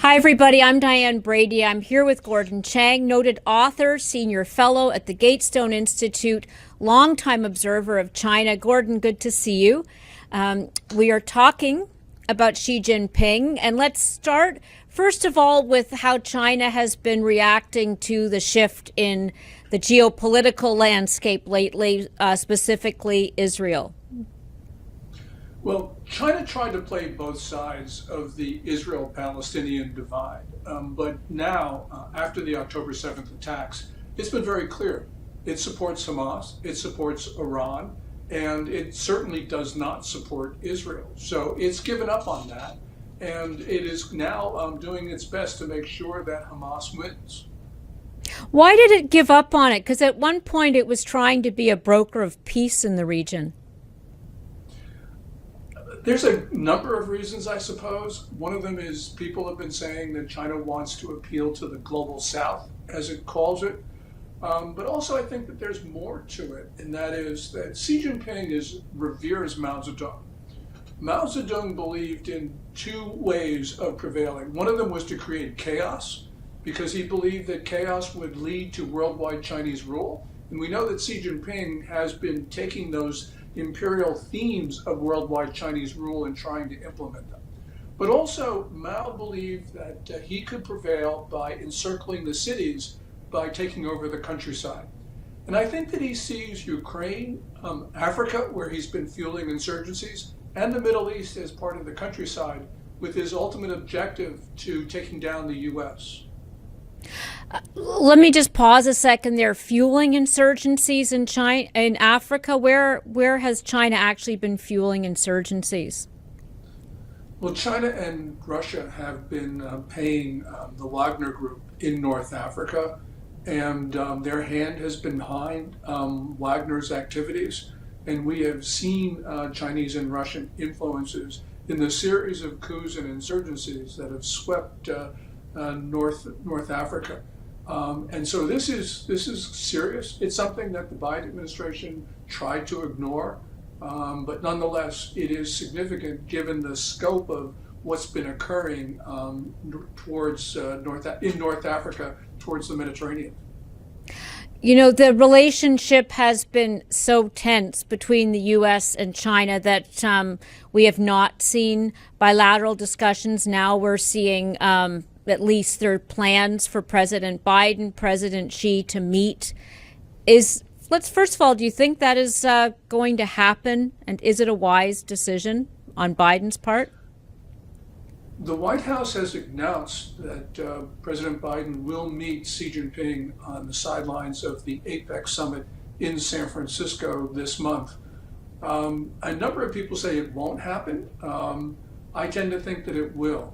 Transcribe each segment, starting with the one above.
Hi, everybody. I'm Diane Brady. I'm here with Gordon Chang, noted author, senior fellow at the Gatestone Institute, longtime observer of China. Gordon, good to see you. We are talking about Xi Jinping, and let's start, first of all, with how China has been reacting to the shift in the geopolitical landscape lately, specifically Israel. Well, China tried to play both sides of the Israel-Palestinian divide. But now, after the October 7th attacks, it's been very clear. It supports Hamas, it supports Iran, and it certainly does not support Israel. So it's given up on that, and it is now doing its best to make sure that Hamas wins. Why did it give up on it? Because at one point it was trying to be a broker of peace in the region. There's a number of reasons, I suppose. One of them is people have been saying that China wants to appeal to the global south, as it calls it. But also I think that there's more to it, and that is that Xi Jinping reveres Mao Zedong. Mao Zedong believed in two ways of prevailing. One of them was to create chaos, because he believed that chaos would lead to worldwide Chinese rule. And we know that Xi Jinping has been taking those imperial themes of worldwide Chinese rule and trying to implement them. But also, Mao believed that he could prevail by encircling the cities, by taking over the countryside. And I think that he sees Ukraine, Africa, where he's been fueling insurgencies, and the Middle East as part of the countryside, with his ultimate objective to taking down the U.S. Let me just pause a second there. Fueling insurgencies in China, in Africa, where has China actually been fueling insurgencies? Well, China and Russia have been paying the Wagner Group in North Africa, and their hand has been behind Wagner's activities. And we have seen Chinese and Russian influences in the series of coups and insurgencies that have swept North Africa. And so this is serious. It's something that the Biden administration tried to ignore, but nonetheless, it is significant given the scope of what's been occurring towards in North Africa, towards the Mediterranean. You know, the relationship has been so tense between the U.S. and China that we have not seen bilateral discussions. Now we're seeing at least there are plans for President Biden, President Xi to meet. First of all, do you think that is going to happen? And is it a wise decision on Biden's part? The White House has announced that President Biden will meet Xi Jinping on the sidelines of the APEC summit in San Francisco this month. A number of people say it won't happen. I tend to think that it will.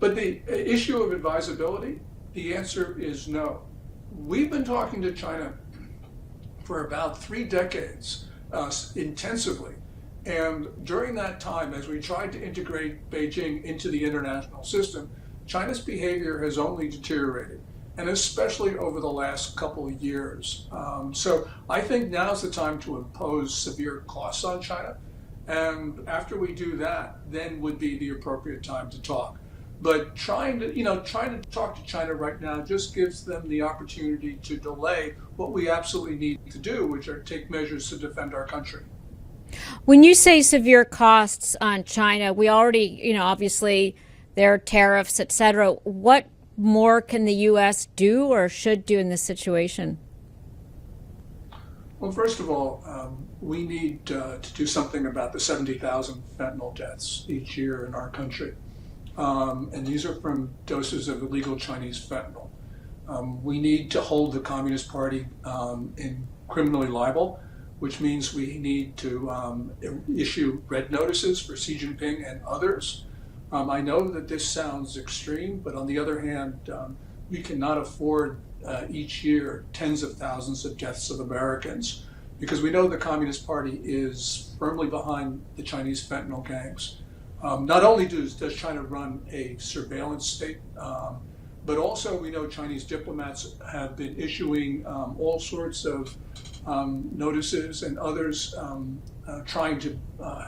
But the issue of advisability, the answer is no. We've been talking to China for about 3 decades intensively. And during that time, as we tried to integrate Beijing into the international system, China's behavior has only deteriorated, and especially over the last couple of years. So I think now's the time to impose severe costs on China. And after we do that, then would be the appropriate time to talk. But trying to talk to China right now just gives them the opportunity to delay what we absolutely need to do, which are take measures to defend our country. When you say severe costs on China, we already, obviously there are tariffs, et cetera. What more can the U.S. do or should do in this situation? Well, first of all, we need to do something about the 70,000 fentanyl deaths each year in our country. And these are from doses of illegal Chinese fentanyl. We need to hold the Communist Party in criminally liable, which means we need to issue red notices for Xi Jinping and others. I know that this sounds extreme, but on the other hand, we cannot afford each year tens of thousands of deaths of Americans, because we know the Communist Party is firmly behind the Chinese fentanyl gangs. Not only does China run a surveillance state, but also we know Chinese diplomats have been issuing all sorts of notices and others trying to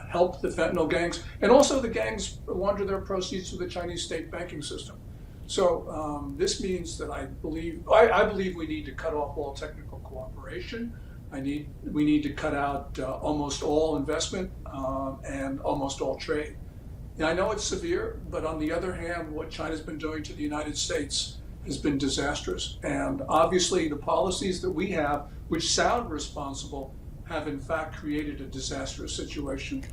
help the fentanyl gangs, and also the gangs launder their proceeds to the Chinese state banking system. So this means that I believe we need to cut off all technical cooperation. We need to cut out almost all investment and almost all trade. And I know it's severe, but on the other hand, what China's been doing to the United States has been disastrous. And obviously the policies that we have, which sound responsible, have in fact created a disastrous situation.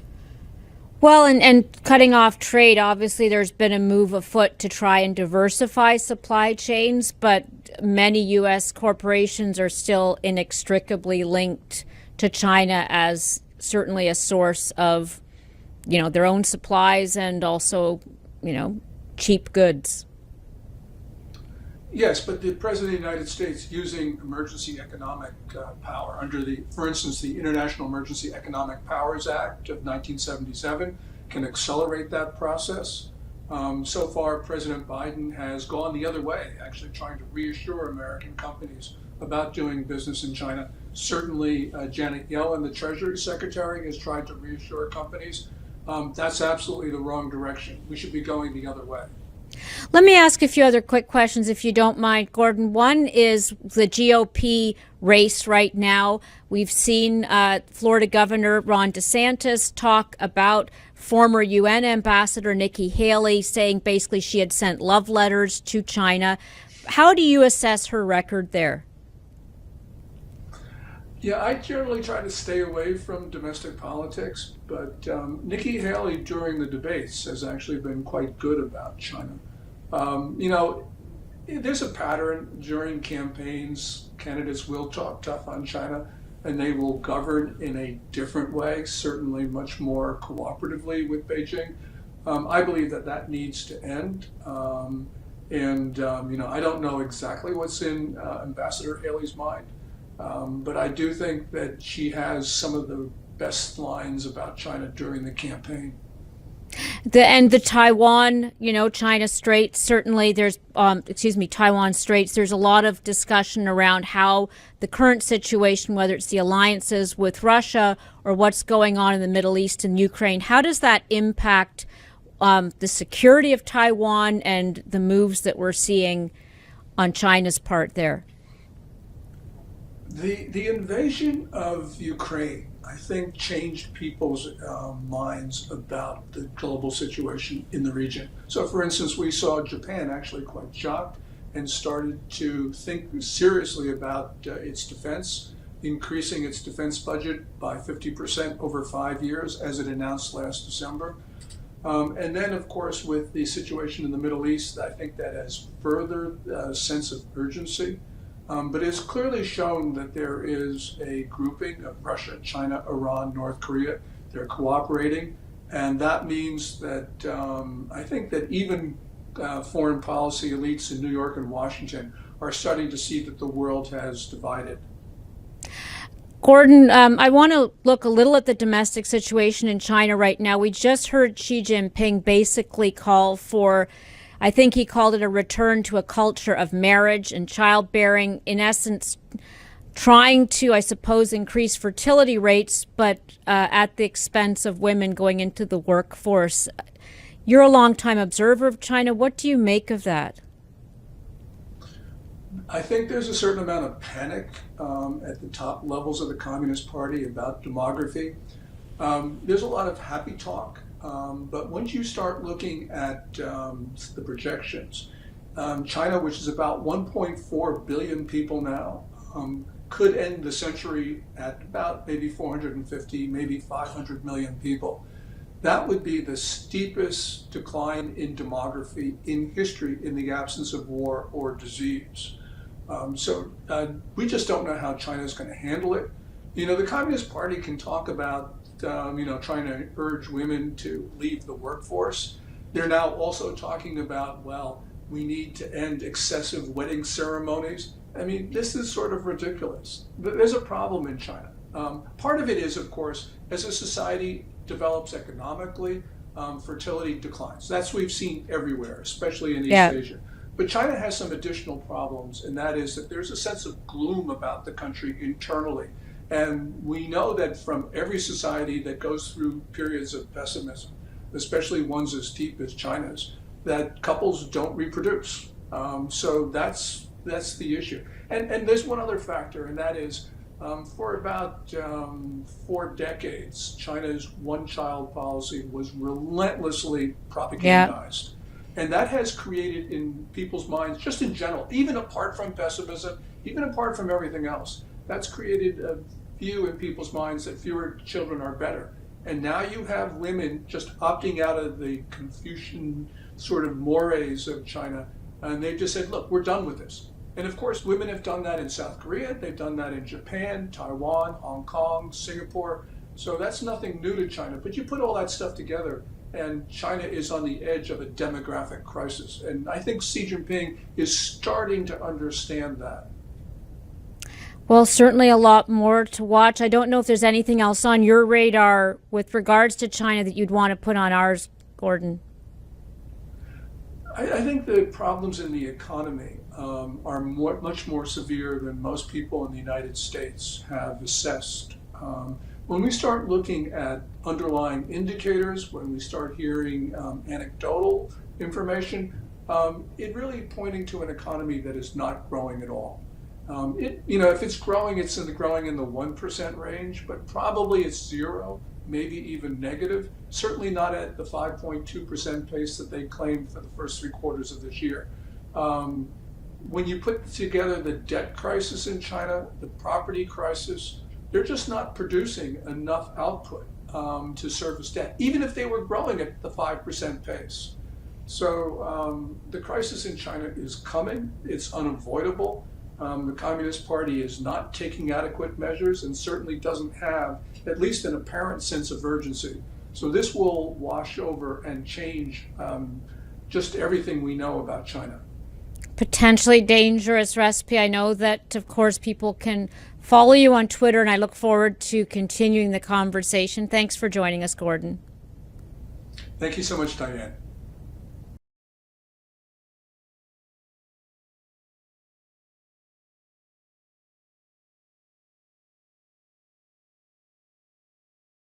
Well, and cutting off trade, obviously there's been a move afoot to try and diversify supply chains, but many U.S. corporations are still inextricably linked to China as certainly a source of, their own supplies and also, cheap goods. Yes, but the President of the United States, using emergency economic power under for instance, the International Emergency Economic Powers Act of 1977, can accelerate that process. So far, President Biden has gone the other way, actually trying to reassure American companies about doing business in China. Certainly, Janet Yellen, the Treasury Secretary, has tried to reassure companies. That's absolutely the wrong direction. We should be going the other way. Let me ask a few other quick questions, if you don't mind, Gordon. One is the GOP race right now. We've seen Florida Governor Ron DeSantis talk about former UN Ambassador Nikki Haley, saying basically she had sent love letters to China. How do you assess her record there? Yeah, I generally try to stay away from domestic politics, but Nikki Haley during the debates has actually been quite good about China. There's a pattern during campaigns. Candidates will talk tough on China, and they will govern in a different way, certainly much more cooperatively with Beijing. I believe that needs to end. I don't know exactly what's in Ambassador Haley's mind. But I do think that she has some of the best lines about China during the campaign. The Taiwan, China Straits, certainly there's, Taiwan Straits, there's a lot of discussion around how the current situation, whether it's the alliances with Russia or what's going on in the Middle East and Ukraine, how does that impact the security of Taiwan and the moves that we're seeing on China's part there? The invasion of Ukraine, I think, changed people's minds about the global situation in the region. So, for instance, we saw Japan actually quite shocked and started to think seriously about its defense, increasing its defense budget by 50% over 5 years, as it announced last December. And then, of course, with the situation in the Middle East, I think that has furthered a sense of urgency. But it's clearly shown that there is a grouping of Russia, China, Iran, North Korea. They're cooperating. And that means that I think that even foreign policy elites in New York and Washington are starting to see that the world has divided. Gordon, I want to look a little at the domestic situation in China right now. We just heard Xi Jinping basically call for, I think he called it a return to a culture of marriage and childbearing, in essence, trying to, I suppose, increase fertility rates, but at the expense of women going into the workforce. You're a longtime observer of China. What do you make of that? I think there's a certain amount of panic at the top levels of the Communist Party about demography. There's a lot of happy talk. But once you start looking at the projections, China, which is about 1.4 billion people now, could end the century at about maybe 450, maybe 500 million people. That would be the steepest decline in demography in history in the absence of war or disease. So we just don't know how China's going to handle it. The Communist Party can talk about trying to urge women to leave the workforce. They're now also talking about, well, we need to end excessive wedding ceremonies. I mean, this is sort of ridiculous. There's a problem in China. Part of it is, of course, as a society develops economically, fertility declines. That's what we've seen everywhere, especially in East Asia. But China has some additional problems, and that is that there's a sense of gloom about the country internally. And we know that from every society that goes through periods of pessimism, especially ones as deep as China's, that couples don't reproduce. So that's the issue. And there's one other factor, and that is for about 4 decades, China's one-child policy was relentlessly propagandized. And that has created in people's minds, just in general, even apart from pessimism, even apart from everything else, that's created a view in people's minds that fewer children are better. And now you have women just opting out of the Confucian sort of mores of China, and they've just said, look, we're done with this. And of course, women have done that in South Korea, they've done that in Japan, Taiwan, Hong Kong, Singapore. So that's nothing new to China. But you put all that stuff together, and China is on the edge of a demographic crisis. And I think Xi Jinping is starting to understand that. Well, certainly a lot more to watch. I don't know if there's anything else on your radar with regards to China that you'd want to put on ours, Gordon. I think the problems in the economy are much more severe than most people in the United States have assessed. When we start looking at underlying indicators, when we start hearing anecdotal information, it really pointing to an economy that is not growing at all. If it's growing, it's growing in the 1% range, but probably it's 0, maybe even negative. Certainly not at the 5.2% pace that they claimed for the first 3 quarters of this year. When you put together the debt crisis in China, the property crisis, they're just not producing enough output to service debt, even if they were growing at the 5% pace. So the crisis in China is coming. It's unavoidable. The Communist Party is not taking adequate measures and certainly doesn't have at least an apparent sense of urgency. So this will wash over and change just everything we know about China. Potentially dangerous recipe. I know that, of course, people can follow you on Twitter, and I look forward to continuing the conversation. Thanks for joining us, Gordon. Thank you so much, Diane.